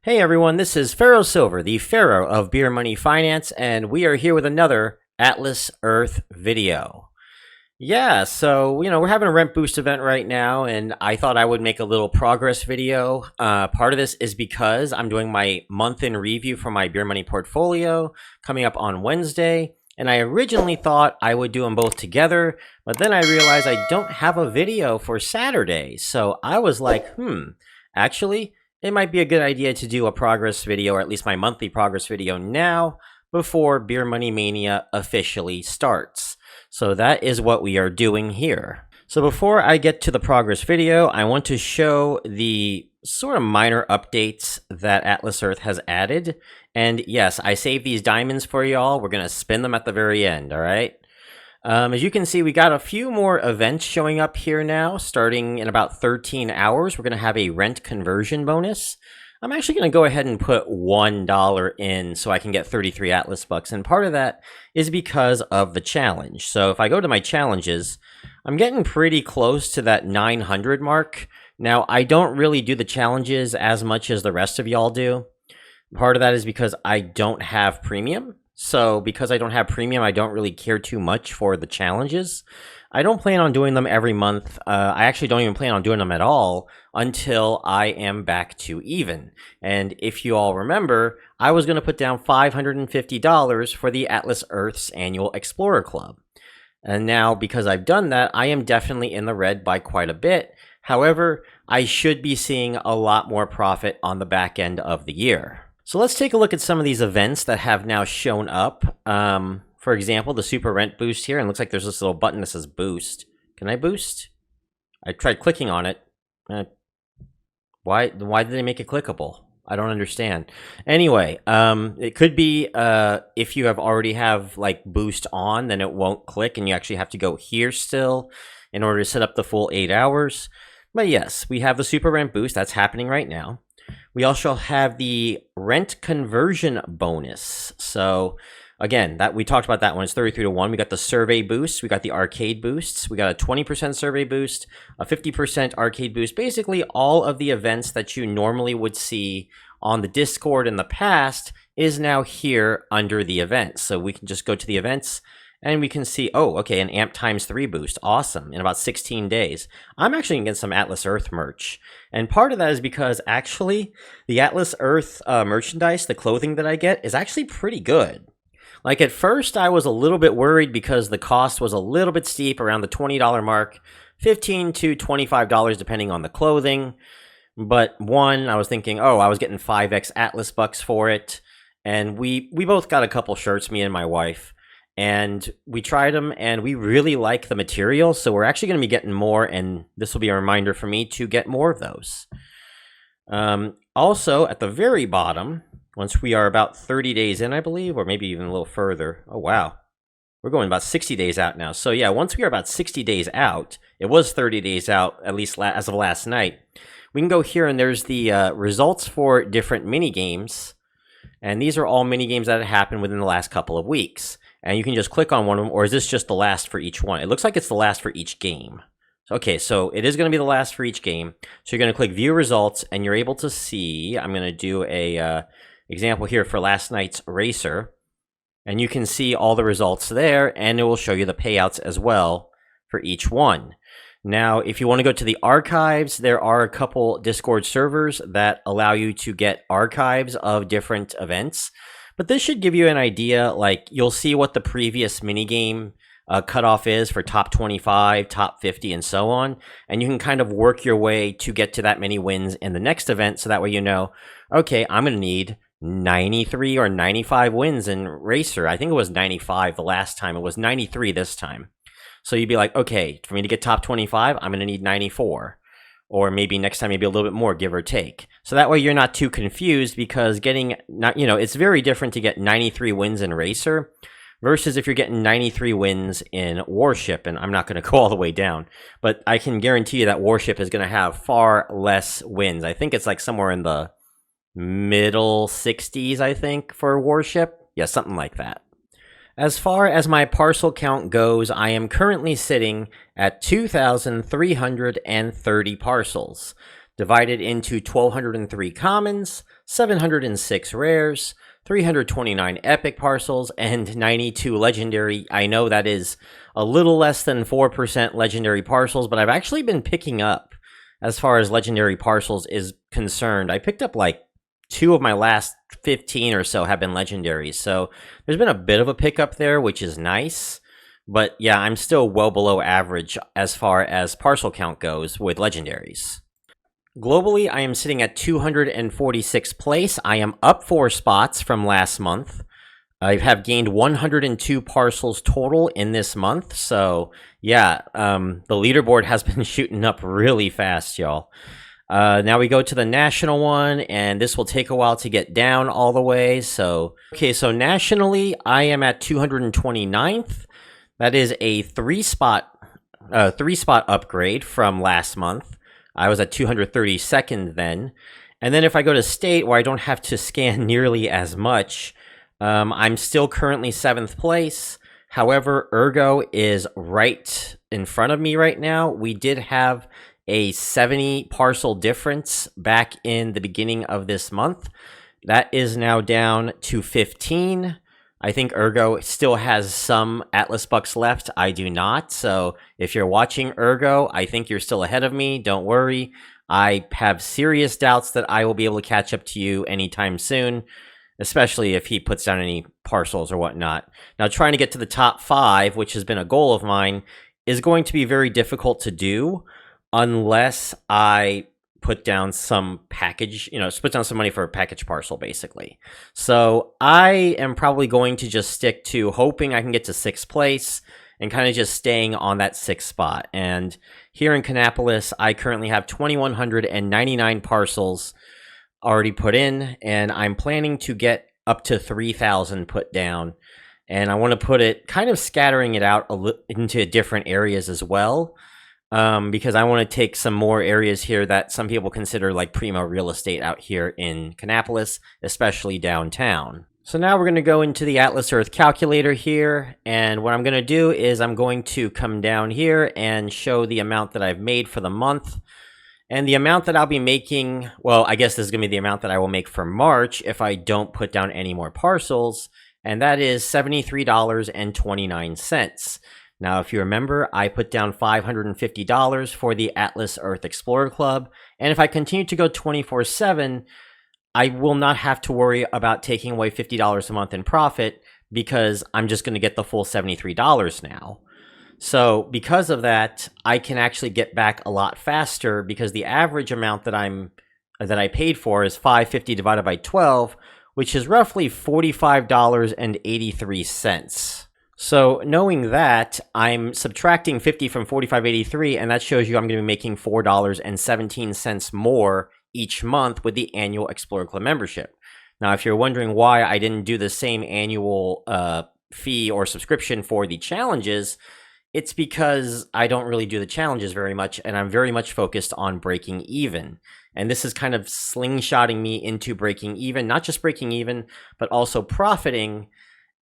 Hey everyone, this is Pharaoh Silver, the Pharaoh of Beer Money Finance, and we are here with another Atlas Earth video. Yeah, so, we're having a rent boost event right now, and I thought I would make a little progress video. Part of this is because I'm doing my month in review for my Beer Money portfolio coming up on Wednesday, and I originally thought I would do them both together, but then I realized I don't have a video for Saturday, so I was like, actually, it might be a good idea to do a progress video, or at least my monthly progress video now, before Beer Money Mania officially starts. So that is what we are doing here. So before I get to the progress video, I want to show the sort of minor updates that Atlas Earth has added. And yes, I saved these diamonds for y'all. We're going to spin them at the very end, all right? As you can see, we got a few more events showing up here now. Starting in about 13 hours, we're going to have a rent conversion bonus. I'm actually going to go ahead and put $1 in so I can get 33 Atlas bucks. And part of that is because of the challenge. So if I go to my challenges, I'm getting pretty close to that 900 mark. Now, I don't really do the challenges as much as the rest of y'all do. Part of that is because I don't have premium. So because I don't have premium, I don't really care too much for the challenges. I don't plan on doing them every month. I actually don't even plan on doing them at all until I am back to even. And if you all remember, I was going to put down $550 for the Atlas Earth's annual Explorer Club. And now, because I've done that, I am definitely in the red by quite a bit. However, I should be seeing a lot more profit on the back end of the year. So let's take a look at some of these events that have now shown up. For example, the super rent boost here, and it looks like there's this little button that says boost. Can I boost? I tried clicking on it. Why did they make it clickable? I don't understand. Anyway, it could be if you already have like boost on, then it won't click, and you actually have to go here still in order to set up the full 8 hours. But yes, we have the super rent boost. That's happening right now. We also have the rent conversion bonus. So again, that we talked about that one. It's 33 to 1. We got the survey boost. We got the arcade boosts. We got a 20% survey boost, a 50% arcade boost. Basically, all of the events that you normally would see on the Discord in the past is now here under the events. So we can just go to the events and we can see, oh, okay, an AMP times 3 boost. Awesome. In about 16 days. I'm actually going to get some Atlas Earth merch. And part of that is because actually the Atlas Earth merchandise, the clothing that I get, is actually pretty good. Like at first I was a little bit worried because the cost was a little bit steep, around the $20 mark, $15 to $25 depending on the clothing. But one, I was thinking, oh, I was getting 5x Atlas bucks for it. And we both got a couple shirts, me and my wife. And we tried them, and we really like the material, so we're actually going to be getting more, and this will be a reminder for me to get more of those. Also, at the very bottom, once we are about 30 days in, I believe, or maybe even a little further. Oh, wow. We're going about 60 days out now. So, yeah, once we are about 60 days out, it was 30 days out, at least as of last night, we can go here, and there's the results for different mini-games, and these are all mini-games that have happened within the last couple of weeks. And you can just click on one of them, or is this just the last for each one? It looks like it's the last for each game. Okay, so it is going to be the last for each game. So you're going to click View Results, and you're able to see, I'm going to do a example here for last night's Racer. And you can see all the results there, and it will show you the payouts as well for each one. Now, if you want to go to the archives, there are a couple Discord servers that allow you to get archives of different events. But this should give you an idea, like you'll see what the previous minigame cutoff is for top 25, top 50, and so on. And you can kind of work your way to get to that many wins in the next event. So that way you know, okay, I'm going to need 93 or 95 wins in Racer. I think it was 95 the last time. It was 93 this time. So you'd be like, okay, for me to get top 25, I'm going to need 94. Or maybe next time, maybe a little bit more, give or take. So that way you're not too confused, because it's very different to get 93 wins in Racer versus if you're getting 93 wins in Warship. And I'm not going to go all the way down, but I can guarantee you that Warship is going to have far less wins. I think it's like somewhere in the middle 60s, I think, for Warship. Yeah, something like that. As far as my parcel count goes, I am currently sitting at 2,330 parcels, divided into 1,203 commons, 706 rares, 329 epic parcels, and 92 legendary. I know that is a little less than 4% legendary parcels, but I've actually been picking up as far as legendary parcels is concerned. I picked up like 2 of my last 15 or so have been legendaries, so there's been a bit of a pickup there, which is nice. But yeah, I'm still well below average as far as parcel count goes with legendaries. Globally, I am sitting at 246th place. I am up 4 spots from last month. I have gained 102 parcels total in this month. So yeah, the leaderboard has been shooting up really fast, y'all. Now we go to the national one, and this will take a while to get down all the way. So, okay, so nationally, I am at 229th. That is a 3-spot upgrade from last month. I was at 232nd then. And then if I go to state, where I don't have to scan nearly as much, I'm still currently 7th place. However, Ergo is right in front of me right now. We did have a 70 parcel difference back in the beginning of this month. That is now down to 15. I think Ergo still has some Atlas Bucks left. I do not. So if you're watching Ergo, I think you're still ahead of me. Don't worry. I have serious doubts that I will be able to catch up to you anytime soon, especially if he puts down any parcels or whatnot. Now, trying to get to the top 5, which has been a goal of mine, is going to be very difficult to do unless I put down some package, put down some money for a package parcel, basically. So I am probably going to just stick to hoping I can get to 6th place and kind of just staying on that 6th spot. And here in Kannapolis, I currently have 2,199 parcels already put in, and I'm planning to get up to 3,000 put down. And I want to put it, kind of scattering it out into different areas as well. Because I want to take some more areas here that some people consider like primo real estate out here in Kannapolis, especially downtown. So now we're going to go into the Atlas Earth calculator here, and what I'm going to do is I'm going to come down here and show the amount that I've made for the month. And the amount that I'll be making, well, I guess this is going to be the amount that I will make for March if I don't put down any more parcels, and that is $73.29. Now, if you remember, I put down $550 for the Atlas Earth Explorer Club, and if I continue to go 24/7, I will not have to worry about taking away $50 a month in profit because I'm just going to get the full $73 now. So because of that, I can actually get back a lot faster because the average amount that I paid for is $550 divided by 12, which is roughly $45.83. So knowing that, I'm subtracting 50 from 45.83, and that shows you I'm going to be making $4.17 more each month with the annual Explorer Club membership. Now, if you're wondering why I didn't do the same annual fee or subscription for the challenges, it's because I don't really do the challenges very much, and I'm very much focused on breaking even. And this is kind of slingshotting me into breaking even, not just breaking even, but also profiting.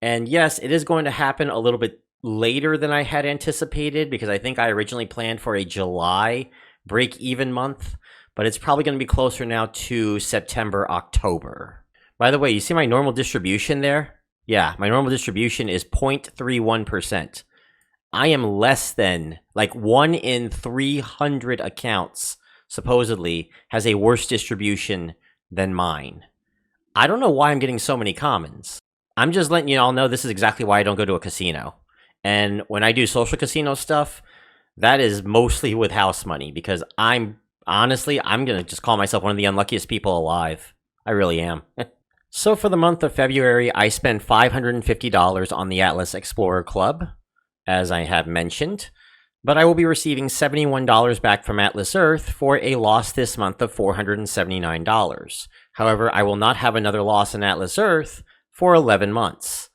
And yes, it is going to happen a little bit later than I had anticipated because I think I originally planned for a July break-even month, but it's probably going to be closer now to September, October. By the way, you see my normal distribution there? Yeah, my normal distribution is 0.31%. I am less than, like 1 in 300 accounts, supposedly, has a worse distribution than mine. I don't know why I'm getting so many commons. I'm just letting you all know this is exactly why I don't go to a casino. And when I do social casino stuff, that is mostly with house money because I'm going to just call myself one of the unluckiest people alive. I really am. So for the month of February, I spent $550 on the Atlas Explorer Club, as I have mentioned. But I will be receiving $71 back from Atlas Earth for a loss this month of $479. However, I will not have another loss in Atlas Earth for 11 months.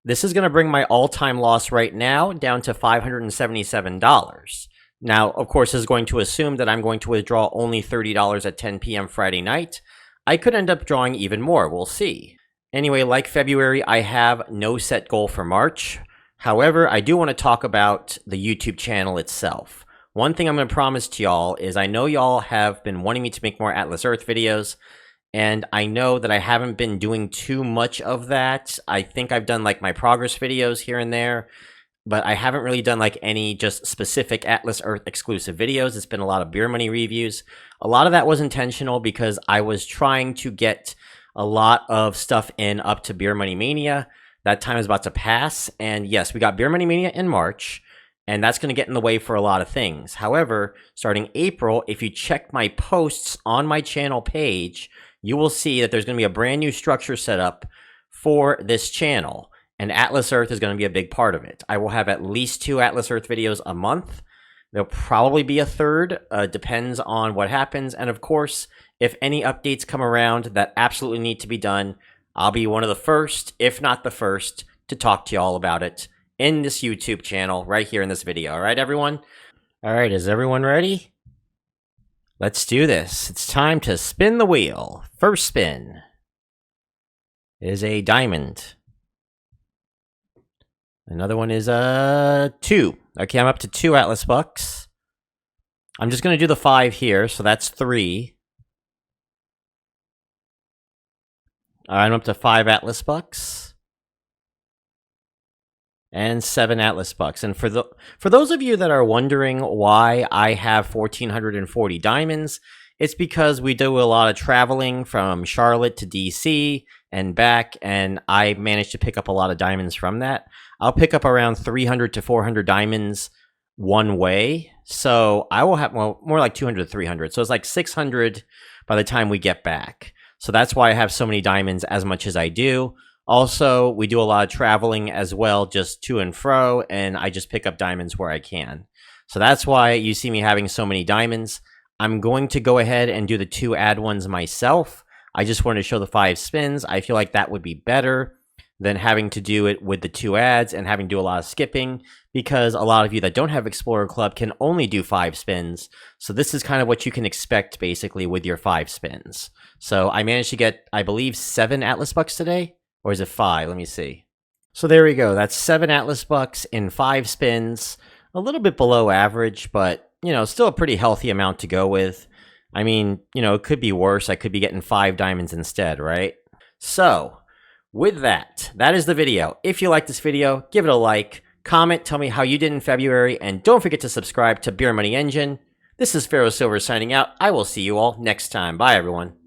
This is going to bring my all-time loss right now down to $577. Now, of course, this is going to assume that I'm going to withdraw only $30 at 10 p.m. Friday night. I could end up drawing even more. We'll see. Anyway, like February, I have no set goal for March. However, I do want to talk about the YouTube channel itself. One thing I'm going to promise to y'all is I know y'all have been wanting me to make more Atlas Earth videos, and I know that I haven't been doing too much of that. I think I've done like my progress videos here and there, but I haven't really done like any just specific Atlas Earth exclusive videos. It's been a lot of beer money reviews. A lot of that was intentional because I was trying to get a lot of stuff in up to Beer Money Mania. That time is about to pass, and yes, we got Beer Money Mania in March, and that's going to get in the way for a lot of things. However, starting April, if you check my posts on my channel page, you will see that there's going to be a brand new structure set up for this channel, and Atlas Earth is going to be a big part of it. I will have at least 2 Atlas Earth videos a month. There'll probably be a third, depends on what happens, and of course, if any updates come around that absolutely need to be done, I'll be one of the first, if not the first, to talk to you all about it in this YouTube channel right here in this video. All right, everyone? All right, is everyone ready? Let's do this. It's time to spin the wheel. First spin is a diamond. Another one is a 2. Okay, I'm up to 2 Atlas bucks. I'm just going to do the 5 here, so that's 3. I'm up to 5 Atlas bucks. And 7 Atlas bucks. And for those of you that are wondering why I have 1,440 diamonds, it's because we do a lot of traveling from Charlotte to DC and back, and I managed to pick up a lot of diamonds from that. I'll pick up around 300 to 400 diamonds one way, so I will have, well, more like 200 to 300, so it's like 600 by the time we get back. So that's why I have so many diamonds as much as I do. Also, we do a lot of traveling as well, just to and fro, and I just pick up diamonds where I can. So that's why you see me having so many diamonds. I'm going to go ahead and do the 2 add ones myself. I just wanted to show the 5 spins. I feel like that would be better than having to do it with the 2 ads and having to do a lot of skipping, because a lot of you that don't have Explorer Club can only do 5 spins. So this is kind of what you can expect basically with your 5 spins. So I managed to get, I believe, 7 Atlas bucks today, or is it 5? Let me see. So there we go. That's 7 Atlas bucks in 5 spins. A little bit below average, but, you know, still a pretty healthy amount to go with. I mean, you know, it could be worse. I could be getting 5 diamonds instead, right? So with that, that is the video. If you like this video, give it a like, comment, tell me how you did in February, and don't forget to subscribe to Beer Money Engine. This is Pharaoh Silver signing out. I will see you all next time. Bye, everyone.